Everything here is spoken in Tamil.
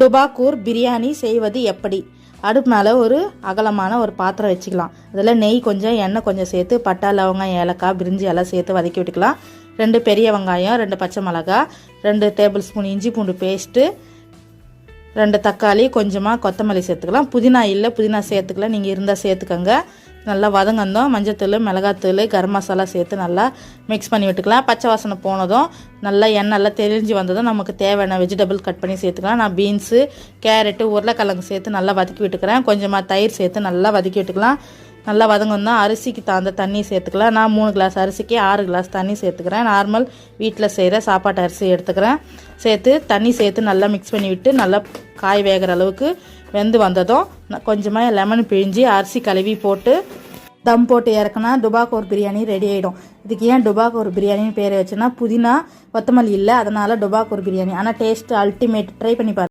டுபாக்கூர் பிரியாணி செய்வது எப்படி? அடுப்பு மேலே ஒரு அகலமான ஒரு பாத்திரம் வச்சுக்கலாம். அதில் நெய் கொஞ்சம், எண்ணெய் கொஞ்சம் சேர்த்து பட்டை, லவங்கம், ஏலக்காய், பிரிஞ்சி எல்லாம் சேர்த்து வதக்கி விட்டுக்கலாம். 2 பெரிய வெங்காயம், 2 பச்சை மிளகாய், 2 டேபிள் ஸ்பூன் இஞ்சி பூண்டு பேஸ்ட்டு, 2 தக்காளி, கொஞ்சமாக கொத்தமல்லி சேர்த்துக்கலாம். புதினா இல்லை, புதினா சேர்த்துக்கலாம், நீங்கள் இருந்தால் சேர்த்துக்கோங்க. நல்லா வதங்கந்தோம் மஞ்சத்தூள், மிளகாத்தூள், கரம் மசாலா சேர்த்து நல்லா மிக்ஸ் பண்ணி விட்டுக்கலாம். பச்சை வாசனை போனதும் நல்லா எண்ணெய் தெளிஞ்சு வந்ததும் நமக்கு தேவையான வெஜிடபிள் கட் பண்ணி சேர்த்துக்கலாம். நான் பீன்ஸு, கேரட்டு, உருளைக்கிழங்கு சேர்த்து நல்லா வதக்கி விட்டுக்கிறேன். கொஞ்சமாக தயிர் சேர்த்து நல்லா வதக்கி விட்டுக்கலாம். நல்லா வதங்கணும். அரிசிக்கு தகுந்த தண்ணி சேர்த்துக்கலாம். நான் 3 கிளாஸ் அரிசிக்கு 6 கிளாஸ் தண்ணி சேர்த்துக்கிறேன். நார்மல் வீட்டில் செய்கிற சாப்பாட்டு அரிசி எடுத்துக்கிறேன். சேர்த்து தண்ணி சேர்த்து நல்லா மிக்ஸ் பண்ணி விட்டு நல்லா காய் வேகிற அளவுக்கு வெந்து வந்ததும் கொஞ்சமாக லெமன் பிழிஞ்சி அரிசி கழுவி போட்டு தம் போட்டு இறக்குனா டுபாக்கூர் பிரியாணி ரெடி ஆகிடும். இதுக்கு ஏன் டுபாக்கூர் பிரியாணின்னு பேர் வச்சுன்னா புதினா கொத்தமல்லி இல்லை, அதனால் டுபாக்கூர் பிரியாணி. ஆனால் டேஸ்ட்டு அல்டிமேட். ட்ரை பண்ணி பாருங்கள்.